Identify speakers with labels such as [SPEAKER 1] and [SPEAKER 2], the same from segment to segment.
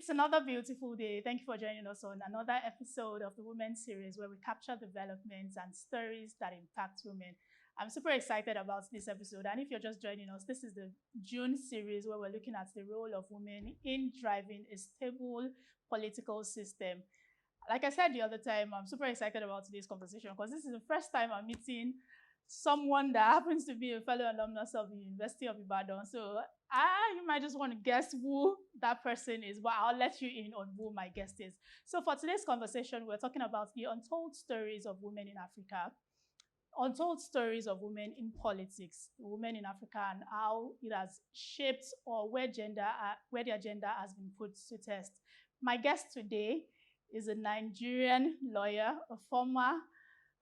[SPEAKER 1] It's another beautiful day. Thank you for joining us on another episode of the Women Series where we capture developments and stories that impact women. I'm super excited about this episode. And if you're just joining us, this is the June series where we're looking at the role of women in driving a stable political system. Like I said the other time, I'm super excited about today's conversation because this is the first time I'm meeting someone that happens to be a fellow alumnus of the University of Ibadan. So you might just want to guess who that person is, but I'll let you in on who my guest is. So for today's conversation, we're talking about the untold stories of women in Africa, untold stories of women in politics, women in Africa, and how it has shaped or where their gender has been put to test. My guest today is a Nigerian lawyer, a former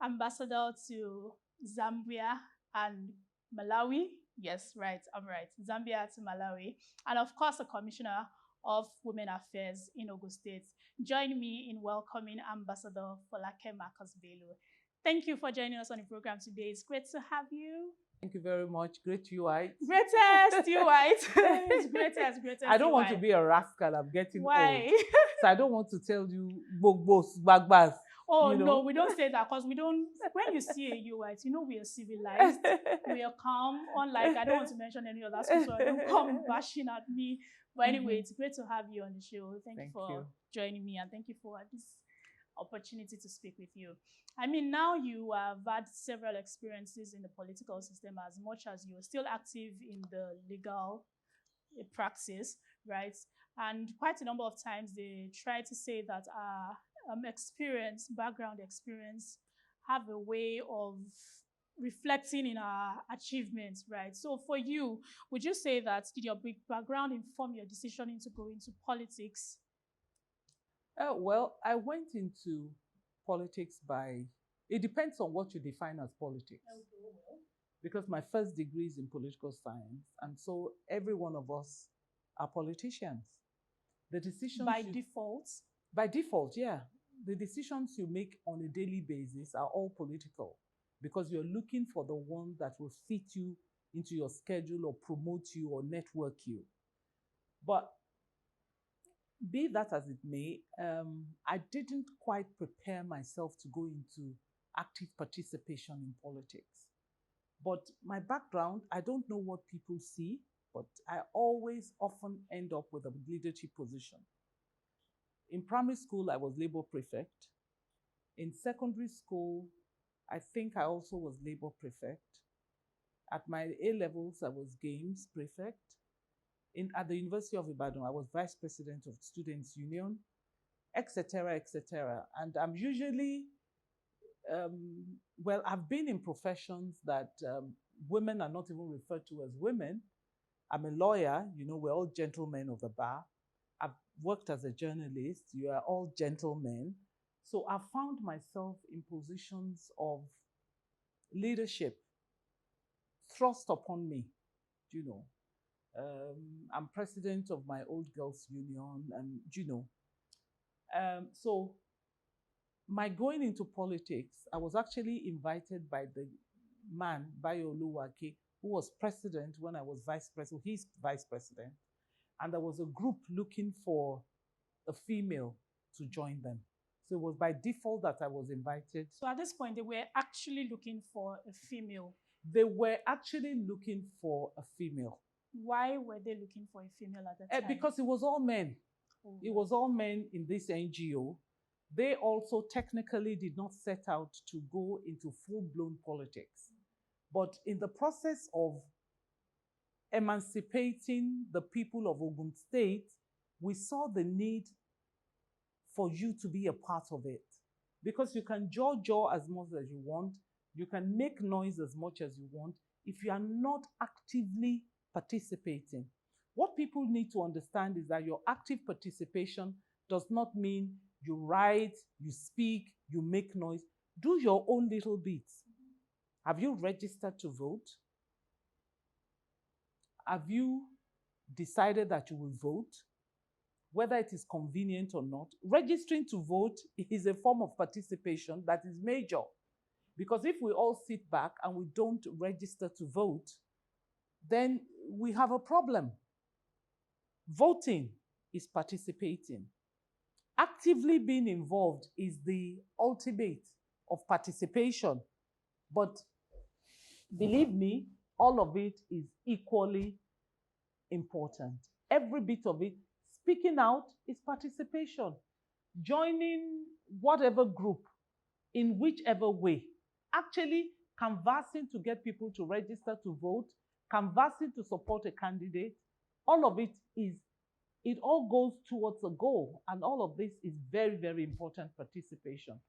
[SPEAKER 1] ambassador to Zambia and Malawi. Yes, right, I'm right. Zambia to Malawi. And of course, a commissioner of Women Affairs in Ogun State. Join me in welcoming Ambassador Folake Marcus-Bello. Thank you for joining us on the program today. It's great to have you.
[SPEAKER 2] Thank you very much. Great you white.
[SPEAKER 1] Greatest you white. It's greatest.
[SPEAKER 2] I don't want to be a rascal. I'm getting
[SPEAKER 1] Why?
[SPEAKER 2] old. So I don't want to tell you bogbos, bagbas.
[SPEAKER 1] Oh,
[SPEAKER 2] you know?
[SPEAKER 1] no, we don't say that because we don't. When you see a you white, you know we are civilized. We are calm. Unlike, I don't want to mention any other school, so I don't come bashing at me. But anyway, it's great to have you on the show. Thank you for joining me, and thank you for this opportunity to speak with you. I mean, now you have had several experiences in the political system as much as you're still active in the legal praxis, right? And quite a number of times they try to say that background experience, have a way of reflecting in our achievements, right? So for you, would you say that did your background inform your decision into going into politics?
[SPEAKER 2] Well, I went into politics it depends on what you define as politics.
[SPEAKER 1] Okay.
[SPEAKER 2] Because my first degree is in political science, and so every one of us are politicians. The decisions By default, yeah. The decisions you make on a daily basis are all political because you're looking for the one that will fit you into your schedule or promote you or network you. But be that as it may, I didn't quite prepare myself to go into active participation in politics. But my background, I don't know what people see, but I always often end up with a leadership position. In primary school, I was labor prefect. In secondary school, I think I also was labor prefect. At my A-levels, I was games prefect. At the University of Ibadan, I was vice president of Students' Union, etc., etc. And I'm usually, I've been in professions that women are not even referred to as women. I'm a lawyer, we're all gentlemen of the bar. I've worked as a journalist, you are all gentlemen. So I found myself in positions of leadership thrust upon me, I'm president of my old girls union, and so my going into politics, I was actually invited by the man, Bayo Oluwake, who was president when I was vice president. He's vice president. And there was a group looking for a female to join them. So it was by default that I was invited.
[SPEAKER 1] So at this point, they were actually looking for a female.
[SPEAKER 2] They were actually looking for a female.
[SPEAKER 1] Why were they looking for a female at that time?
[SPEAKER 2] Because it was all men. Oh. It was all men in this NGO. They also technically did not set out to go into full-blown politics. But in the process of emancipating the people of Ogun State, we saw the need for you to be a part of it. Because you can jaw as much as you want, you can make noise as much as you want, if you are not actively participating. What people need to understand is that your active participation does not mean you write, you speak, you make noise. Do your own little bits. Have you registered to vote? Have you decided that you will vote? Whether it is convenient or not, registering to vote is a form of participation that is major. Because if we all sit back and we don't register to vote, then we have a problem. Voting is participating. Actively being involved is the ultimate of participation. But believe me, all of it is equally important. Every bit of it. Speaking out is participation. Joining whatever group in whichever way. Actually canvassing to get people to register to vote, canvassing to support a candidate. All of it is, it all goes towards a goal. And all of this is very, very important participation.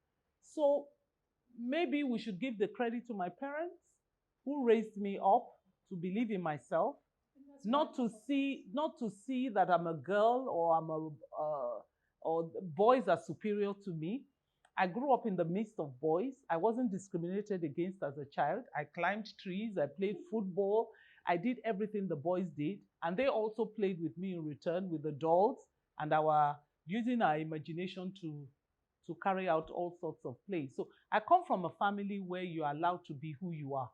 [SPEAKER 2] So maybe we should give the credit to my parents who raised me up to believe in myself, not to see that I'm a girl or or boys are superior to me. I grew up in the midst of boys. I wasn't discriminated against as a child. I climbed trees, I played football, I did everything the boys did. And they also played with me in return with the dolls, and using our imagination to carry out all sorts of plays. So I come from a family where you're allowed to be who you are.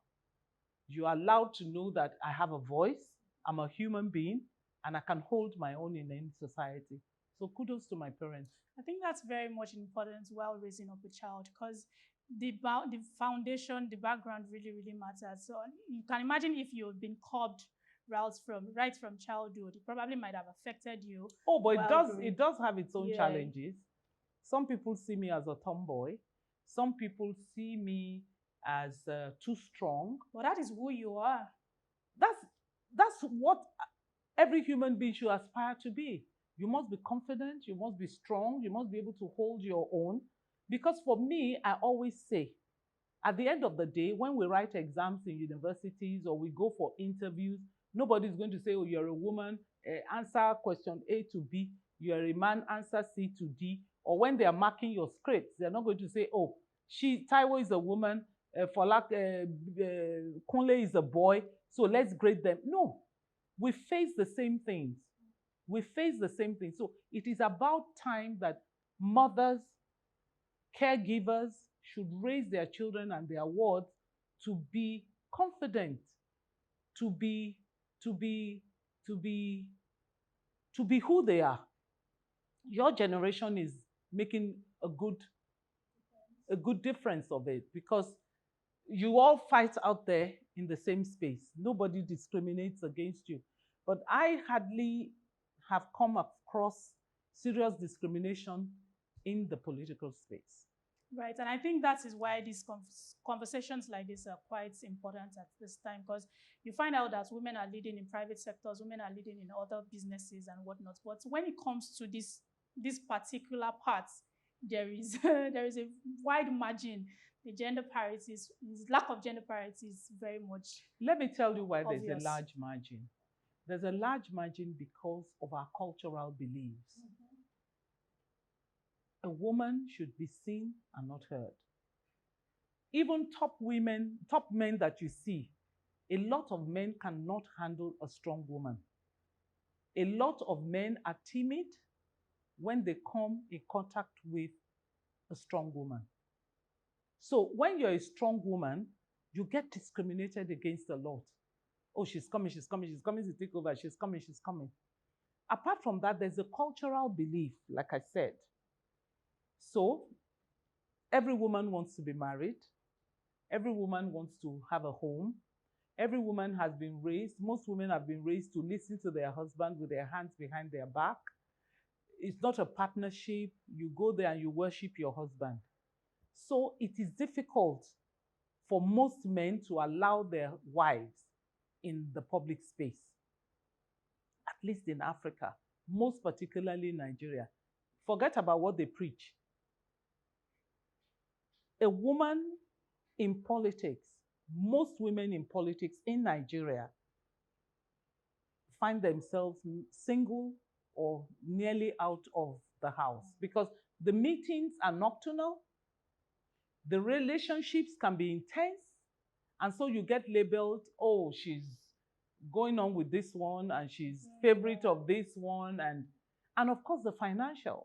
[SPEAKER 2] You're allowed to know that I have a voice, I'm a human being, and I can hold my own in any society. So kudos to my parents.
[SPEAKER 1] I think that's very much important while raising up a child, because the foundation, the background really, really matters. So you can imagine if you've been curbed right from childhood, it probably might have affected you.
[SPEAKER 2] Oh, but it does have its own challenges. Some people see me as a tomboy. Some people see me as too strong.
[SPEAKER 1] But that is who you are.
[SPEAKER 2] That's what every human being should aspire to be. You must be confident, you must be strong, you must be able to hold your own. Because for me, I always say, at the end of the day, when we write exams in universities or we go for interviews, nobody's going to say, oh, you're a woman, answer question A to B, you're a man, answer C to D. Or when they are marking your scripts, they're not going to say, oh, Taiwo is a woman, Folake Kunle is a boy, so let's grade them. No, we face the same things. We face the same thing. So it is about time that mothers, caregivers should raise their children and their wards to be confident, to be who they are. Your generation is making a good difference of it, because you all fight out there in the same space. Nobody discriminates against you. But I hardly have come across serious discrimination in the political space.
[SPEAKER 1] Right, and I think that is why these conversations like this are quite important at this time, because you find out that women are leading in private sectors, women are leading in other businesses and whatnot. But when it comes to this particular parts, there is a wide margin. The gender parity lack of gender parity is very much.
[SPEAKER 2] Let me tell you why
[SPEAKER 1] obvious.
[SPEAKER 2] There's a large margin. There's a large margin because of our cultural beliefs. A woman should be seen and not heard. Even top men that you see, a lot of men cannot handle a strong woman. A lot of men are timid when they come in contact with a strong woman. So when you're a strong woman, you get discriminated against a lot. Oh, she's coming to take over, she's coming. Apart from that, there's a cultural belief, like I said. So every woman wants to be married. Every woman wants to have a home. Every woman has been raised, most women have been raised to listen to their husband with their hands behind their back. It's not a partnership. You go there and you worship your husband. So it is difficult for most men to allow their wives in the public space, at least in Africa, most particularly Nigeria. Forget about what they preach. A woman in politics, most women in politics in Nigeria find themselves single or nearly out of the house because the meetings are nocturnal, the relationships can be intense, and so you get labeled, oh, she's going on with this one and she's favorite of this one, and of course the financials.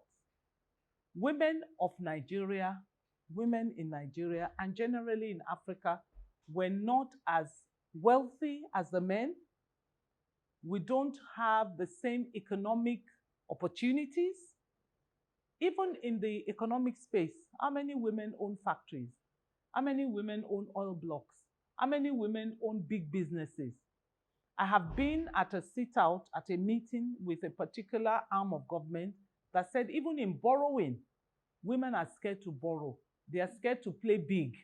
[SPEAKER 2] Women in Nigeria and generally in Africa were not as wealthy as the men. We don't have the same economic opportunities. Even in the economic space, how many women own factories? How many women own oil blocks? How many women own big businesses? I have been at a sit-out at a meeting with a particular arm of government that said even in borrowing, women are scared to borrow. They are scared to play big.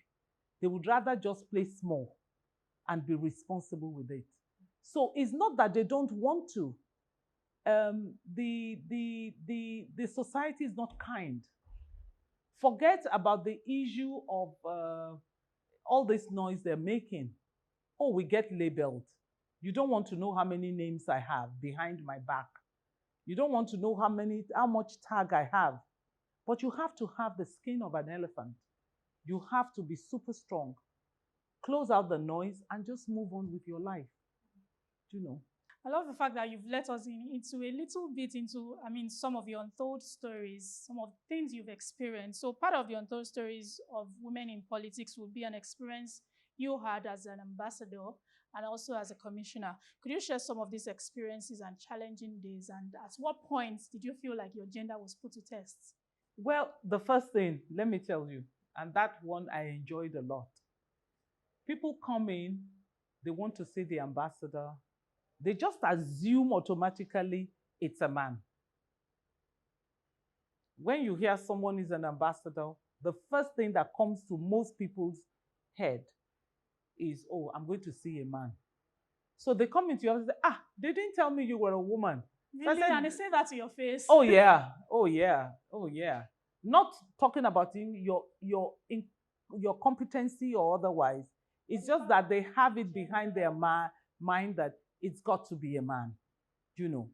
[SPEAKER 2] They would rather just play small and be responsible with it. So it's not that they don't want to. The society is not kind. Forget about the issue of all this noise they're making. Oh, we get labeled. You don't want to know how many names I have behind my back. You don't want to know how much tag I have. But you have to have the skin of an elephant. You have to be super strong. Close out the noise and just move on with your life. You know.
[SPEAKER 1] I love the fact that you've let us into a little bit into, some of your untold stories, some of the things you've experienced. So part of the untold stories of women in politics would be an experience you had as an ambassador and also as a commissioner. Could you share some of these experiences and challenging days? And at what point did you feel like your gender was put to test?
[SPEAKER 2] Well, the first thing, let me tell you, and that one I enjoyed a lot. People come in, they want to see the ambassador. They just assume automatically it's a man. When you hear someone is an ambassador, the first thing that comes to most people's head is, oh, I'm going to see a man. So they come into your office and say, they didn't tell me you were a woman.
[SPEAKER 1] Really? So and they say that to your face?
[SPEAKER 2] Oh, yeah. Oh, yeah. Oh, yeah. Not talking about your competency or otherwise. It's just that they have it behind their mind that it's got to be a man. You know,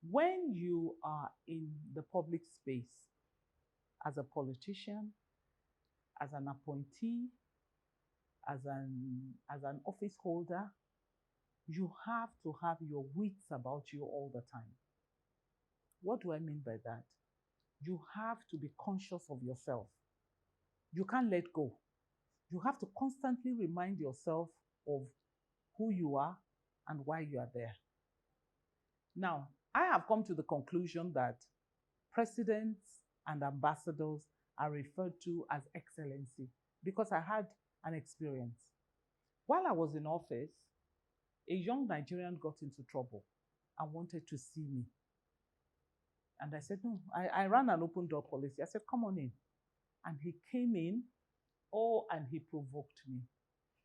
[SPEAKER 2] when you are in the public space as a politician, as an appointee, as an office holder, you have to have your wits about you all the time. What do I mean by that? You have to be conscious of yourself. You can't let go. You have to constantly remind yourself of who you are and why you are there. Now, I have come to the conclusion that presidents and ambassadors are referred to as excellency because I had an experience. While I was in office, a young Nigerian got into trouble and wanted to see me. And I said, no, I ran an open door policy. I said, come on in. And he came in, and he provoked me.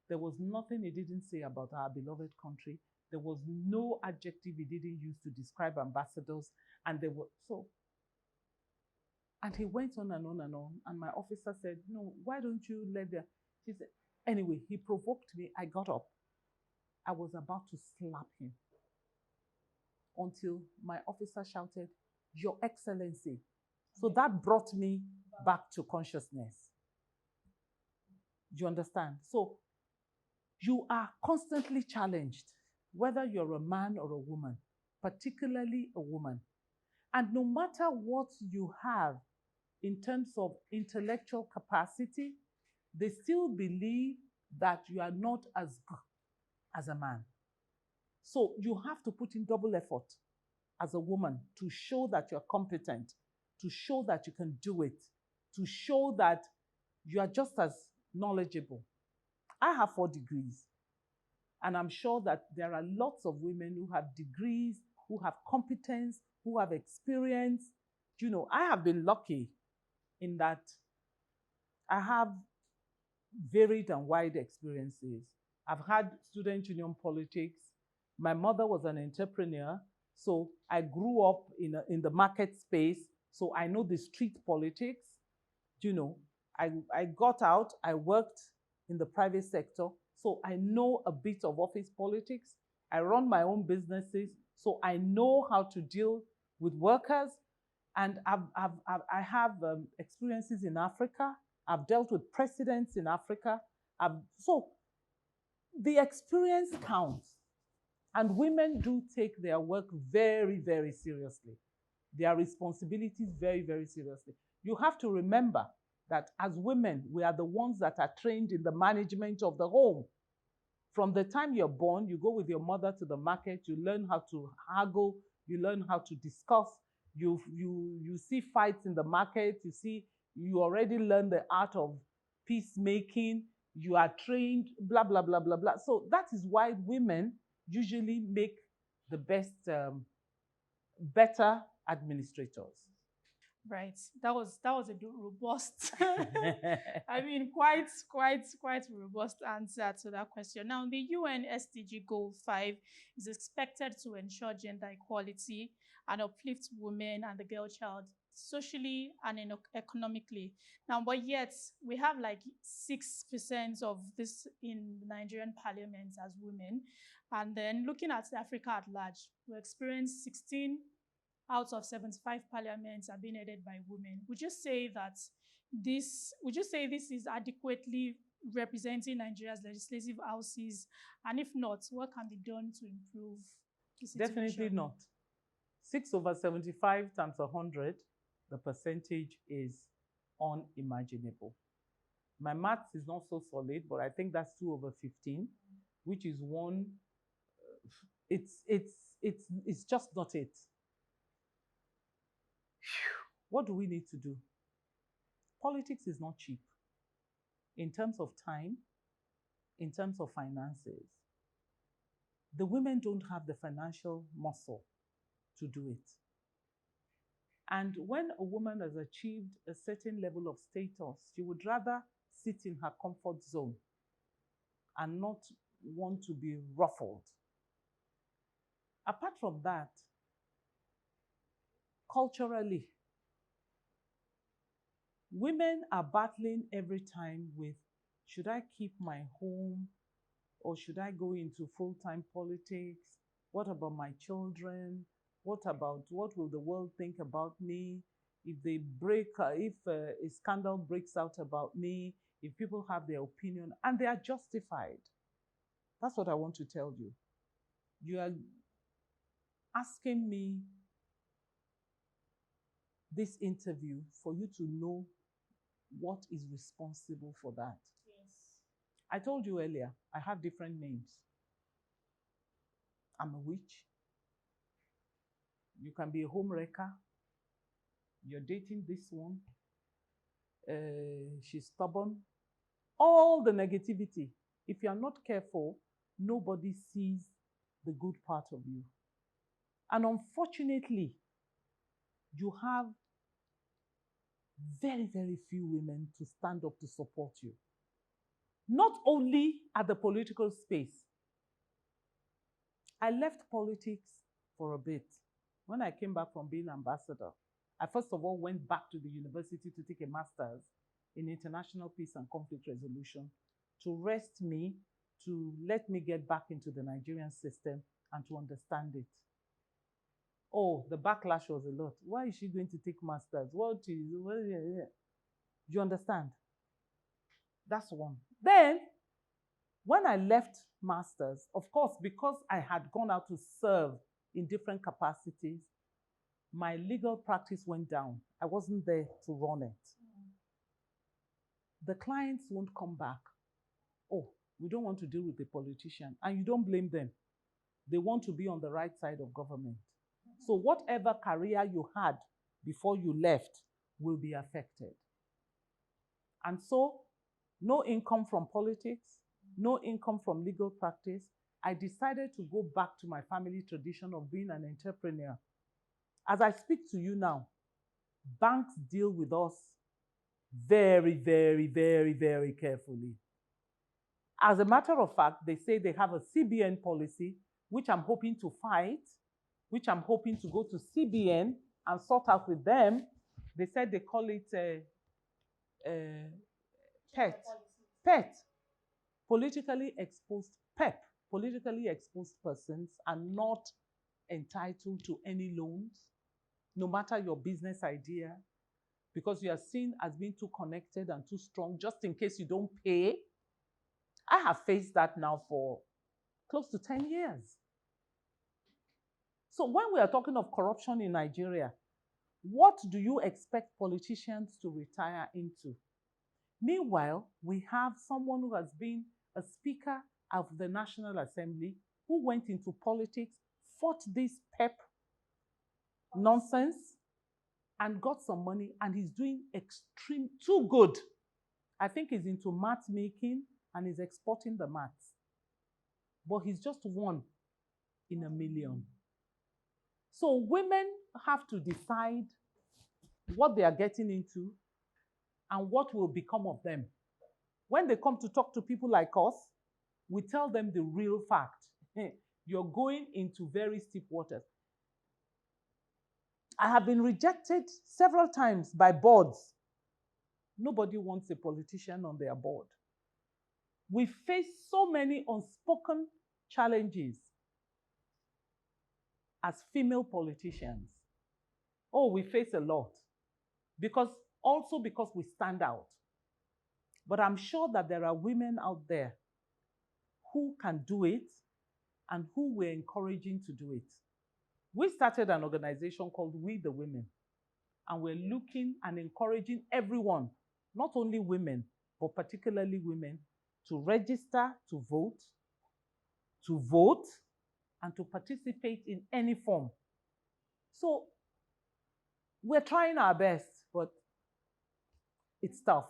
[SPEAKER 2] There was nothing he didn't say about our beloved country. There was no adjective he didn't use to describe ambassadors. And he went on and on and on. And my officer said, no, why don't you let them? He said, anyway, he provoked me. I got up. I was about to slap him until my officer shouted, Your Excellency. So that brought me back to consciousness. Do you understand? So you are constantly challenged, whether you're a man or a woman, particularly a woman. And no matter what you have in terms of intellectual capacity, they still believe that you are not as good as a man. So you have to put in double effort as a woman to show that you're competent, to show that you can do it, to show that you are just as knowledgeable. I have 4 degrees, and I'm sure that there are lots of women who have degrees, who have competence, who have experience. You know, I have been lucky in that I have varied and wide experiences. I've had student union politics. My mother was an entrepreneur, so I grew up in the market space, so I know the street politics. You know, I got out, I worked in the private sector, so I know a bit of office politics. I run my own businesses, so I know how to deal with workers. And I have experiences in Africa. I've dealt with presidents in Africa. So the experience counts. And women do take their work very, very seriously. Their responsibilities very, very seriously. You have to remember that as women, we are the ones that are trained in the management of the home. From the time you're born, you go with your mother to the market, you learn how to haggle, you learn how to discuss, you see fights in the market, you already learn the art of peacemaking, you are trained, blah, blah, blah, blah, blah. So that is why women usually make the better administrators.
[SPEAKER 1] Right. That was a robust, I mean, quite robust answer to that question. Now, the UN SDG Goal 5 is expected to ensure gender equality and uplift women and the girl child socially and economically. Now, but yet we have like 6% of this in the Nigerian parliament as women. And then looking at Africa at large, we experience 16 out of 75 parliaments are being headed by women. Would you say this is adequately representing Nigeria's legislative houses? And if not, what can be done to improve the situation?
[SPEAKER 2] Definitely not. 6/75 times 100, the percentage is unimaginable. My maths is not so solid, but I think that's 2/15, which is one. It's just not it. What do we need to do? Politics is not cheap in terms of time, in terms of finances. The women don't have the financial muscle to do it. And when a woman has achieved a certain level of status, she would rather sit in her comfort zone and not want to be ruffled. Apart from that, culturally, women are battling every time with, should I keep my home or should I go into full-time politics? What about my children? What will the world think about me? If a scandal breaks out about me, if people have their opinion, and they are justified. That's what I want to tell you. You are asking me this interview for you to know what is responsible for that.
[SPEAKER 1] Yes.
[SPEAKER 2] I told you earlier, I have different names. I'm a witch. You can be a home wrecker. You're dating this one. She's stubborn. All the negativity. If you're not careful, nobody sees the good part of you. And unfortunately, you have very, very few women to stand up to support you. Not only at the political space. I left politics for a bit. When I came back from being ambassador, I first of all went back to the university to take a master's in international peace and conflict resolution to rest me, to let me get back into the Nigerian system and to understand it. Oh, the backlash was a lot. Why is she going to take masters? You understand? That's one. Then, when I left masters, of course, because I had gone out to serve in different capacities, my legal practice went down. I wasn't there to run it. The clients won't come back. Oh, we don't want to deal with a politician. And you don't blame them. They want to be on the right side of government. So whatever career you had before you left will be affected. And so, no income from politics, no income from legal practice. I decided to go back to my family tradition of being an entrepreneur. As I speak to you now, banks deal with us very, very, very, very carefully. As a matter of fact, they say they have a CBN policy, which I'm hoping to fight, which I'm hoping to go to CBN and sort out with them. They said they call it PET, politically exposed PEP. Politically exposed persons are not entitled to any loans, no matter your business idea, because you are seen as being too connected and too strong, just in case you don't pay. I have faced that now for close to 10 years. So when we are talking of corruption in Nigeria, what do you expect politicians to retire into? Meanwhile, we have someone who has been a speaker of the National Assembly, who went into politics, fought this PEP nonsense and got some money, and he's doing too good. I think he's into mat making and he's exporting the mats. But he's just one in a million. So women have to decide what they are getting into and what will become of them. When they come to talk to people like us, we tell them the real fact. You're going into very steep waters. I have been rejected several times by boards. Nobody wants a politician on their board. We face so many unspoken challenges as female politicians. Oh, we face a lot. Because we stand out. But I'm sure that there are women out there who can do it and who we're encouraging to do it. We started an organization called We the Women, and we're looking and encouraging everyone, not only women, but particularly women, to register to vote, and to participate in any form. So we're trying our best, but it's tough.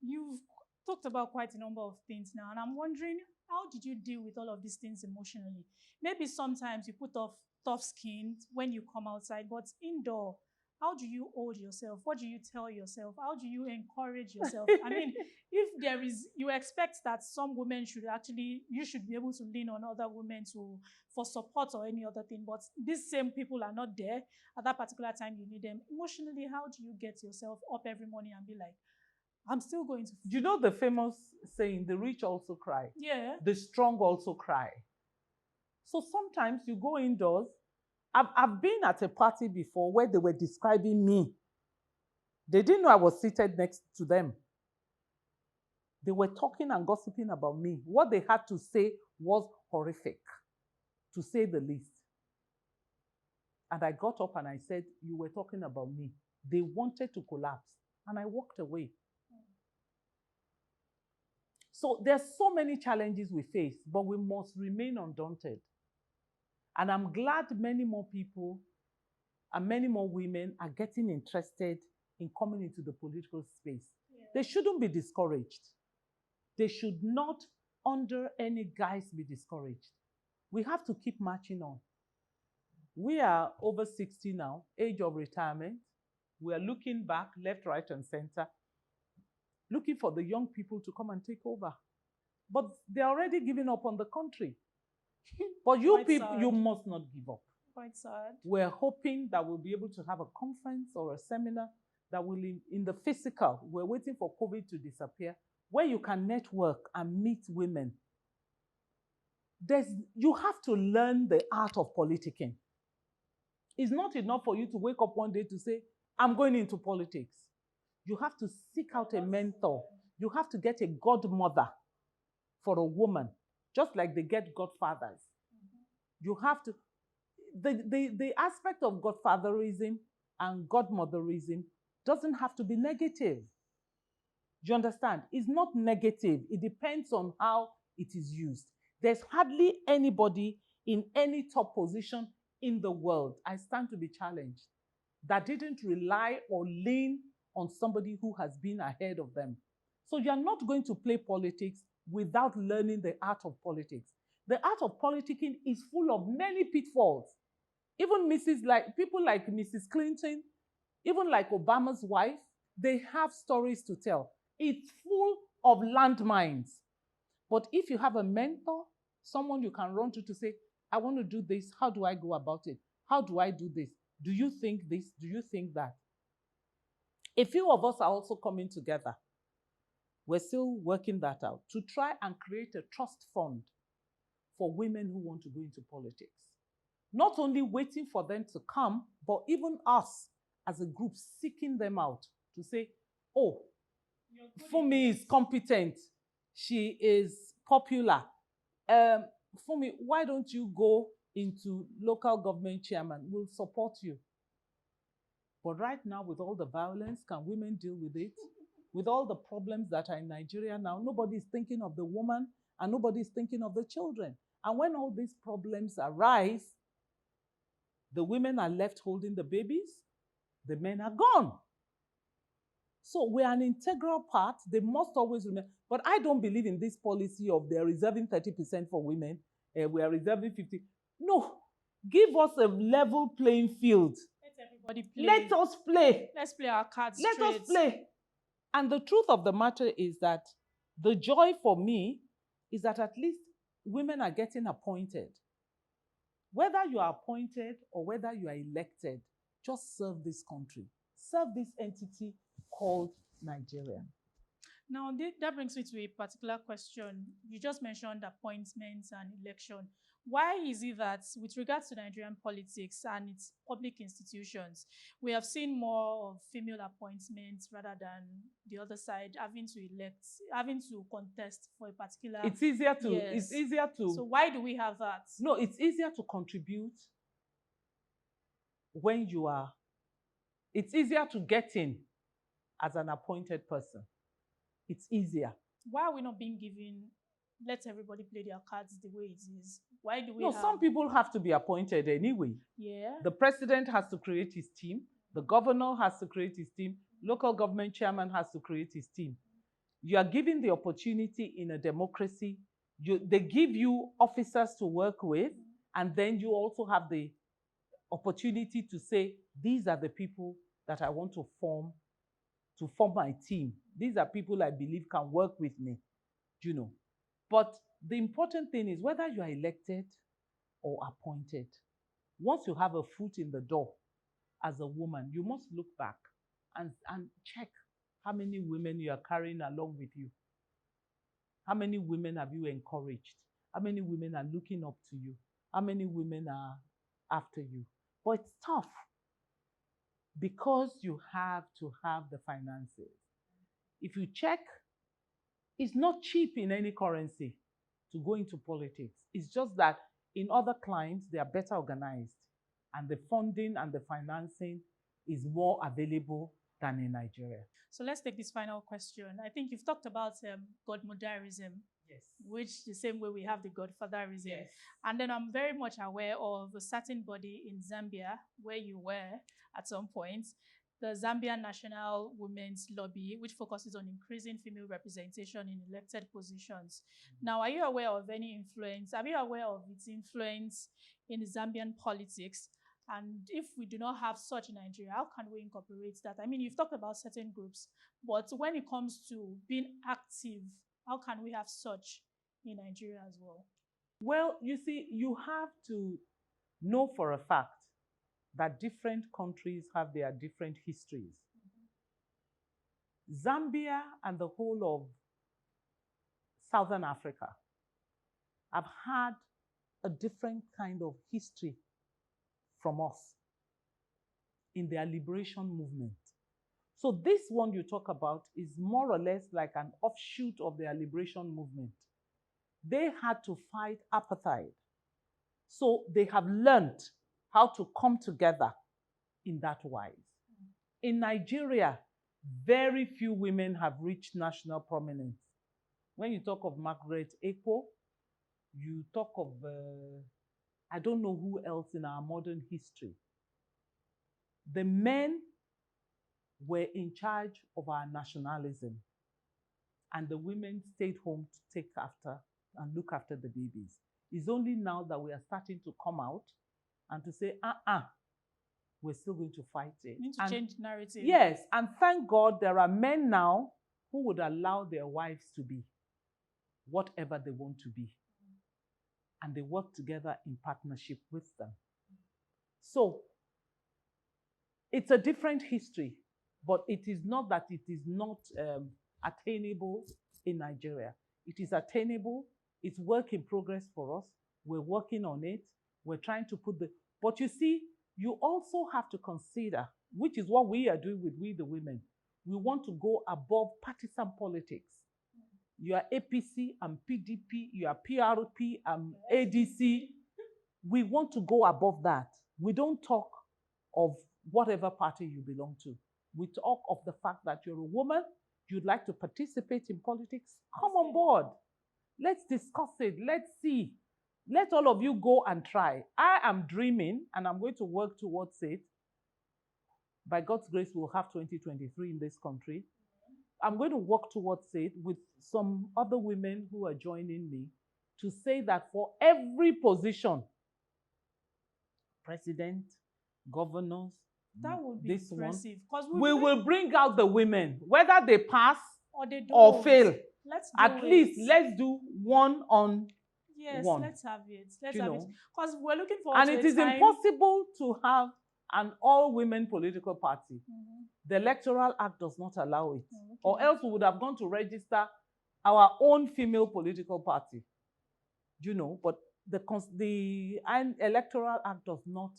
[SPEAKER 1] You've talked about quite a number of things now, and I'm wondering, how did you deal with all of these things emotionally? Maybe sometimes you put off tough skin when you come outside, but indoor, how do you hold yourself? What do you tell yourself? How do you encourage yourself? I mean, if there is, you expect that some women should actually, you should be able to lean on other women for support or any other thing, but these same people are not there at that particular time you need them. Emotionally, how do you get yourself up every morning and be like, I'm still going to...
[SPEAKER 2] You know the famous saying, the rich also cry.
[SPEAKER 1] Yeah.
[SPEAKER 2] The strong also cry. So sometimes you go indoors. I've been at a party before where they were describing me. They didn't know I was seated next to them. They were talking and gossiping about me. What they had to say was horrific, to say the least. And I got up and I said, you were talking about me. They wanted to collapse. And I walked away. So there's so many challenges we face, but we must remain undaunted. And I'm glad many more people and many more women are getting interested in coming into the political space. Yeah. They shouldn't be discouraged. They should not, under any guise, be discouraged. We have to keep marching on. We are over 60 now, age of retirement. We are looking back, left, right, and center, looking for the young people to come and take over. But they're already giving up on the country. But you people, you must not give up.
[SPEAKER 1] Quite sad.
[SPEAKER 2] We're hoping that we'll be able to have a conference or a seminar that will, in the physical, we're waiting for COVID to disappear, where you can network and meet women. You have to learn the art of politicking. It's not enough for you to wake up one day to say, I'm going into politics. You have to seek out a mentor. You have to get a godmother for a woman, just like they get godfathers. You have to, the aspect of godfatherism and godmotherism doesn't have to be negative. Do you understand? It's not negative. It depends on how it is used. There's hardly anybody in any top position in the world, I stand to be challenged, that didn't rely or lean on somebody who has been ahead of them. So you're not going to play politics without learning the art of politics. The art of politicking is full of many pitfalls. Even people like Mrs. Clinton, even like Obama's wife, they have stories to tell. It's full of landmines. But if you have a mentor, someone you can run to say, I want to do this, how do I go about it? How do I do this? Do you think this? Do you think that? A few of us are also coming together. We're still working that out to try and create a trust fund for women who want to go into politics. Not only waiting for them to come, but even us as a group seeking them out to say, oh, Fumi is competent. She is popular. Fumi, why don't you go into local government chairman? We'll support you. But right now, with all the violence, can women deal with it? With all the problems that are in Nigeria now, nobody's thinking of the woman and nobody's thinking of the children. And when all these problems arise, The women are left holding the babies. The men are gone. So we are an integral part. They must always remain. But I don't believe in this policy of they're reserving 30% for women. We are reserving 50%. No. Give us a level playing field.
[SPEAKER 1] Let everybody play.
[SPEAKER 2] Let us play.
[SPEAKER 1] Let's play our cards
[SPEAKER 2] Let
[SPEAKER 1] straight.
[SPEAKER 2] us play. And the truth of the matter is that the joy for me is that at least women are getting appointed. Whether you are appointed or whether you are elected, just serve this country. Serve this entity called Nigeria.
[SPEAKER 1] Now, that brings me to a particular question. You just mentioned appointments and election. Why is it that with regards to Nigerian politics and its public institutions, we have seen more of female appointments rather than the other side having to contest for a particular...
[SPEAKER 2] It's easier to...
[SPEAKER 1] Yes.
[SPEAKER 2] It's easier to...
[SPEAKER 1] So why do we have that?
[SPEAKER 2] No, it's easier to contribute when you are... It's easier to get in as an appointed person. It's easier.
[SPEAKER 1] Why are we not being given... Let everybody play their cards the way it is? Why do we
[SPEAKER 2] No, some people have to be appointed anyway.
[SPEAKER 1] Yeah.
[SPEAKER 2] The president has to create his team. The governor has to create his team. Local government chairman has to create his team. You are given the opportunity in a democracy. They give you officers to work with, and then you also have the opportunity to say, these are the people that I want to form my team. These are people I believe can work with me, you know. But the important thing is whether you are elected or appointed, once you have a foot in the door as a woman, you must look back and check how many women you are carrying along with you. How many women have you encouraged? How many women are looking up to you? How many women are after you? But it's tough because you have to have the finances. If you check, it's not cheap in any currency to go into politics. It's just that in other climes, they are better organized and the funding and the financing is more available than in Nigeria.
[SPEAKER 1] So let's take this final question. I think you've talked about godmotherism,
[SPEAKER 2] yes,
[SPEAKER 1] which the same way we have the godfatherism.
[SPEAKER 2] Yes.
[SPEAKER 1] And then I'm very much aware of a certain body in Zambia where you were at some point, the Zambian National Women's Lobby, which focuses on increasing female representation in elected positions. Now, are you aware of any influence? Are you aware of its influence in the Zambian politics? And if we do not have such in Nigeria, how can we incorporate that? I mean, you've talked about certain groups, but when it comes to being active, how can we have such in Nigeria as well?
[SPEAKER 2] Well, you see, you have to know for a fact that different countries have their different histories. Zambia and the whole of Southern Africa have had a different kind of history from us in their liberation movement. So this one you talk about is more or less like an offshoot of their liberation movement. They had to fight apartheid. So they have learned how to come together in that wise. In Nigeria, very few women have reached national prominence. When you talk of Margaret Ekpo, you talk of, I don't know who else in our modern history. The men were in charge of our nationalism, and the women stayed home to take after and look after the babies. It's only now that we are starting to come out and to say, we're still going to fight it.
[SPEAKER 1] We need to change the narrative.
[SPEAKER 2] Yes, and thank God there are men now who would allow their wives to be whatever they want to be. And they work together in partnership with them. So, it's a different history, but it is not that it is not attainable in Nigeria. It is attainable. It's work in progress for us. We're working on it. We're trying to put but you see, you also have to consider, which is what we are doing with We the Women. We want to go above partisan politics. You are APC, I'm PDP, you are PRP, I'm ADC. We want to go above that. We don't talk of whatever party you belong to. We talk of the fact that you're a woman, you'd like to participate in politics, come on board. Let's discuss it. Let's see Let all of you go and try. I am dreaming, and I'm going to work towards it. By God's grace, we'll have 2023 in this country. I'm going to work towards it with some other women who are joining me to say that for every position, president, governors,
[SPEAKER 1] that would be impressive.
[SPEAKER 2] We will bring out the women, whether they pass or fail. At least let's do one on one.
[SPEAKER 1] Let's have it. Let's have it. Because we're looking forward
[SPEAKER 2] to it. And it is impossible to have an all-women political party. The Electoral Act does not allow it. Or else we would have gone to register our own female political party. But the Electoral Act does not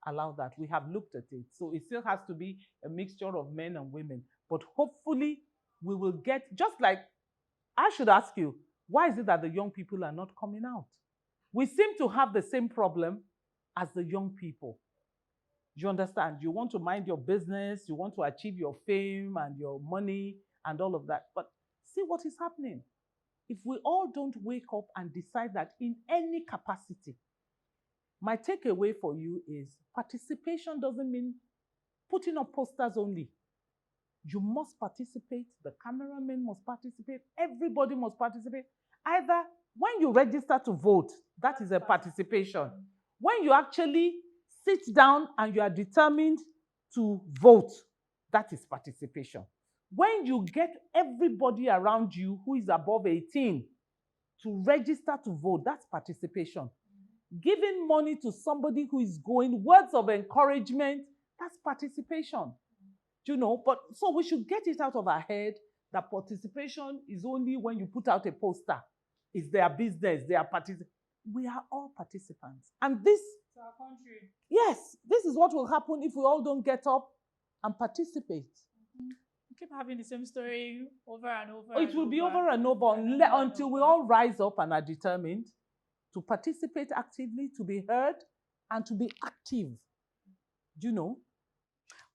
[SPEAKER 2] allow that. We have looked at it. So it still has to be a mixture of men and women. But hopefully we will get, just like, I should ask you, why is it that the young people are not coming out? We seem to have the same problem as the young people. You understand? You want to mind your business, you want to achieve your fame and your money and all of that. But see what is happening. If we all don't wake up and decide that in any capacity, my takeaway for you is participation doesn't mean putting up posters only. You must participate, the cameraman must participate, everybody must participate. Either when you register to vote, that is a participation. When you actually sit down and you are determined to vote, that is participation. When you get everybody around you who is above 18 to register to vote, that's participation. Giving money to somebody who is going, words of encouragement, that's participation. But so we should get it out of our head that participation is only when you put out a poster. It's their business, they are participants. We are all participants. And this,
[SPEAKER 1] to our country.
[SPEAKER 2] Yes, this is what will happen if we all don't get up and participate.
[SPEAKER 1] We keep having the same story over and over.
[SPEAKER 2] It will be over and over until we all rise up and are determined to participate actively, to be heard, and to be active.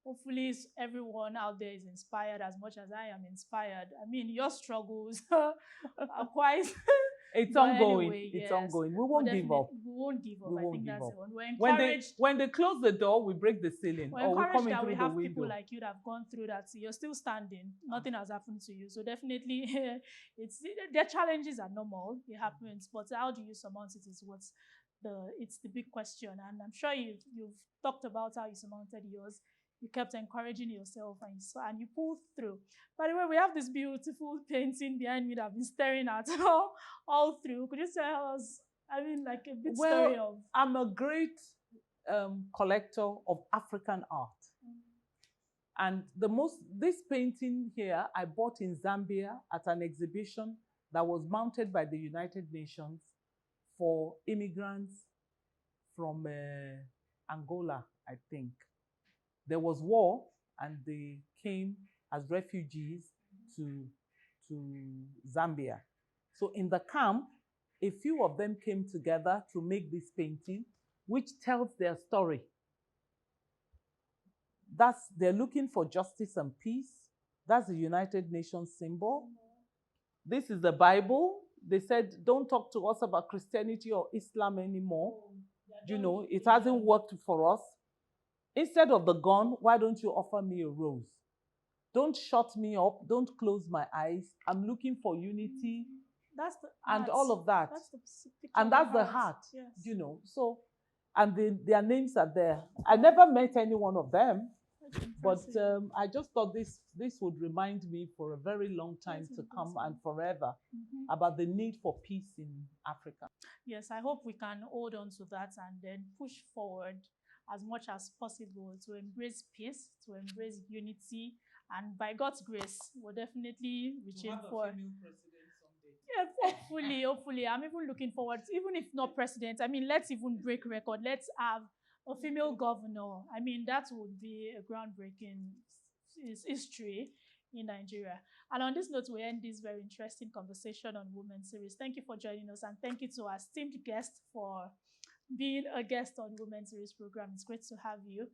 [SPEAKER 1] Hopefully everyone out there is inspired as much as I am inspired. I mean, your struggles are quite...
[SPEAKER 2] It's ongoing. Anyway, it's ongoing. We won't give up.
[SPEAKER 1] We won't give up. I think that's the one. We're
[SPEAKER 2] encouraged. When they close the door, we break the ceiling.
[SPEAKER 1] We're encouraged that we have people like you that have gone through that. So you're still standing. Nothing has happened to you. So definitely, their challenges are normal. It happens. But how do you surmount it is it's the big question. And I'm sure you've talked about how you surmounted yours. You kept encouraging yourself and you pulled through. By the way, we have this beautiful painting behind me that I've been staring at all through. Could you tell us, like a bit story of...
[SPEAKER 2] I'm a great collector of African art. And this painting here, I bought in Zambia at an exhibition that was mounted by the United Nations for immigrants from Angola, I think. There was war, and they came as refugees to Zambia. So in the camp, a few of them came together to make this painting, which tells their story. They're looking for justice and peace. That's the United Nations symbol. This is the Bible. They said, don't talk to us about Christianity or Islam anymore. It hasn't worked for us. Instead of the gun, why don't you offer me a rose? Don't shut me up. Don't close my eyes. I'm looking for unity.
[SPEAKER 1] That's the
[SPEAKER 2] and all of that.
[SPEAKER 1] That's
[SPEAKER 2] the heart.
[SPEAKER 1] Yes.
[SPEAKER 2] So, and their names are there. I never met any one of them, but I just thought this would remind me for a very long time to come and forever about the need for peace in Africa.
[SPEAKER 1] Yes, I hope we can hold on to that and then push forward as much as possible to embrace peace, to embrace unity, and by God's grace, we're definitely reaching for... Yes, hopefully. I'm even looking forward to, even if not president, let's even break record. Let's have a female governor. That would be a groundbreaking history in Nigeria. And on this note, we end this very interesting conversation on Women Series. Thank you for joining us, and thank you to our esteemed guest for being a guest on Women Series program. It's great to have you.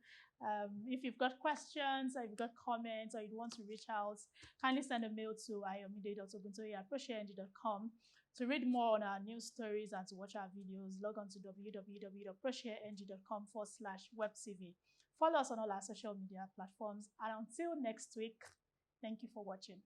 [SPEAKER 1] If you've got questions, or you've got comments, or you want to reach out, kindly send a mail to ayomide.oguntoye@prosheng.com. To read more on our news stories and to watch our videos, log on to www.proshareng.com/webtv. Follow us on all our social media platforms. And until next week, thank you for watching.